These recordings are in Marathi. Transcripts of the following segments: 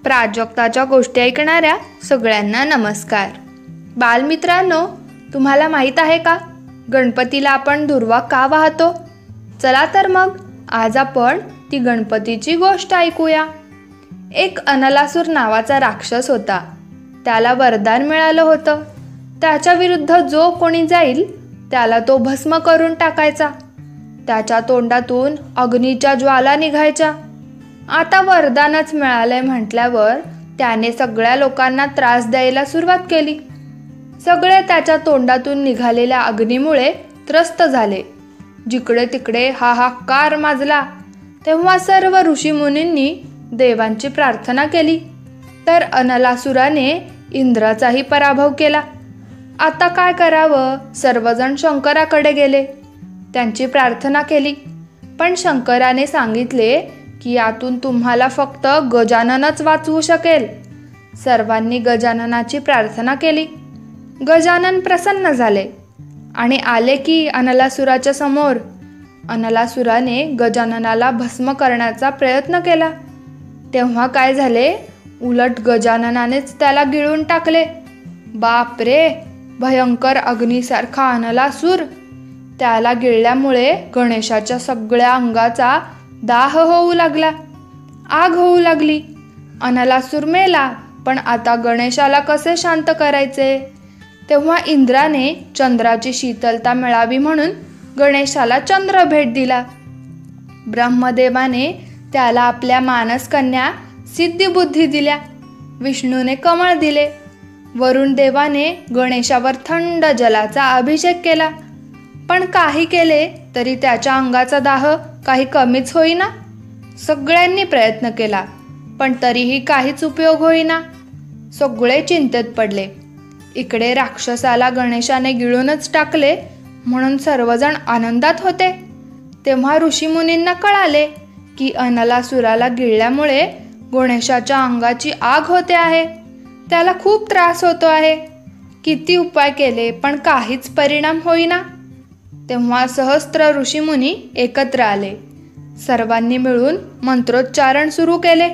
प्राजक्ताच्या गोष्टी ऐकणाऱ्या सगळ्यांना नमस्कार। बालमित्रांनो, तुम्हाला माहीत आहे का गणपतीला आपण दुर्वा का वाहतो? चला तर मग आज आपण ती गणपतीची गोष्ट ऐकूया। एक अनलासूर नावाचा राक्षस होता। त्याला वरदान मिळालं होतं, त्याच्या विरुद्ध जो कोणी जाईल त्याला तो भस्म करून टाकायचा। त्याच्या तोंडातून अग्नीच्या ज्वाला निघायच्या। आता वरदानच मिळालंय म्हटल्यावर त्याने सगळ्या लोकांना त्रास द्यायला सुरुवात केली। सगळे त्याच्या तोंडातून निघालेल्या अग्नीमुळे त्रस्त झाले। जिकडे तिकडे हाहाकार माजला। तेव्हा सर्व ऋषीमुनींनी देवांची प्रार्थना केली, तर अनलासुराने इंद्राचाही पराभव केला। आता काय करावं? सर्वजण शंकराकडे गेले, त्यांची प्रार्थना केली, पण शंकराने सांगितले की यातून तुम्हाला फक्त गजाननच वाचवू शकेल। सर्वांनी गजाननाची प्रार्थना केली। गजानन प्रसन्न झाले आणि आले की अनलासुराच्या समोर। अनलासुराने गजाननाला भस्म करण्याचा प्रयत्न केला। तेव्हा काय झाले? उलट गजाननानेच त्याला गिळून टाकले। बाप रे! भयंकर अग्नीसारखा अनलासूर! त्याला गिळल्यामुळे गणेशाच्या सगळ्या अंगाचा दाह होऊ लागला, आग होऊ लागली। अनलासूर मेला, पण आता गणेशाला कसे शांत करायचे? तेव्हा इंद्राने चंद्राची शीतलता मिळावी म्हणून गणेशाला चंद्र भेट दिला। ब्रह्मदेवाने त्याला आपल्या मानसकन्या सिद्धिबुद्धी दिल्या। विष्णूने कमळ दिले। वरुण देवाने गणेशावर थंड जलाचा अभिषेक केला, पण काही केले तरी त्याच्या अंगाचा दाह काही कमीच होईना। सगळ्यांनी प्रयत्न केला, पण तरीही काहीच उपयोग होईना। सगळे चिंतेत पडले। इकडे राक्षसाला गणेशाने गिळूनच टाकले म्हणून सर्वजण आनंदात होते। तेव्हा ऋषीमुनींना कळाले की अनलासुराला गिळल्यामुळे गणेशाच्या अंगाची आग होते आहे, त्याला खूप त्रास होतो आहे। किती उपाय केले पण काहीच परिणाम होईना। तेव्हा सहस्त्र ऋषीमुनी एकत्र आले। सर्वांनी मिळून मंत्रोच्चारण सुरू केले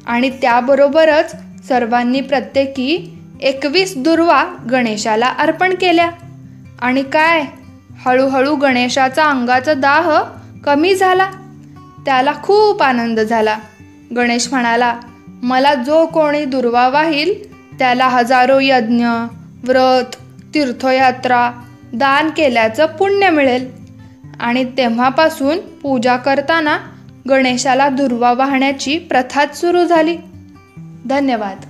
आणि त्याबरोबरच सर्वांनी प्रत्येकी 21 दुर्वा गणेशाला अर्पण केल्या। आणि काय, हळूहळू गणेशाचा अंगाचा दाह कमी झाला। त्याला खूप आनंद झाला। गणेश म्हणाला, मला जो कोणी दुर्वा वाहील त्याला हजारो यज्ञ, व्रत, तीर्थयात्रा, दान केल्याचं पुण्य मिळेल। आणि तेव्हापासून पूजा करताना गणेशाला दुर्वा वाहण्याची प्रथाच सुरू झाली। धन्यवाद।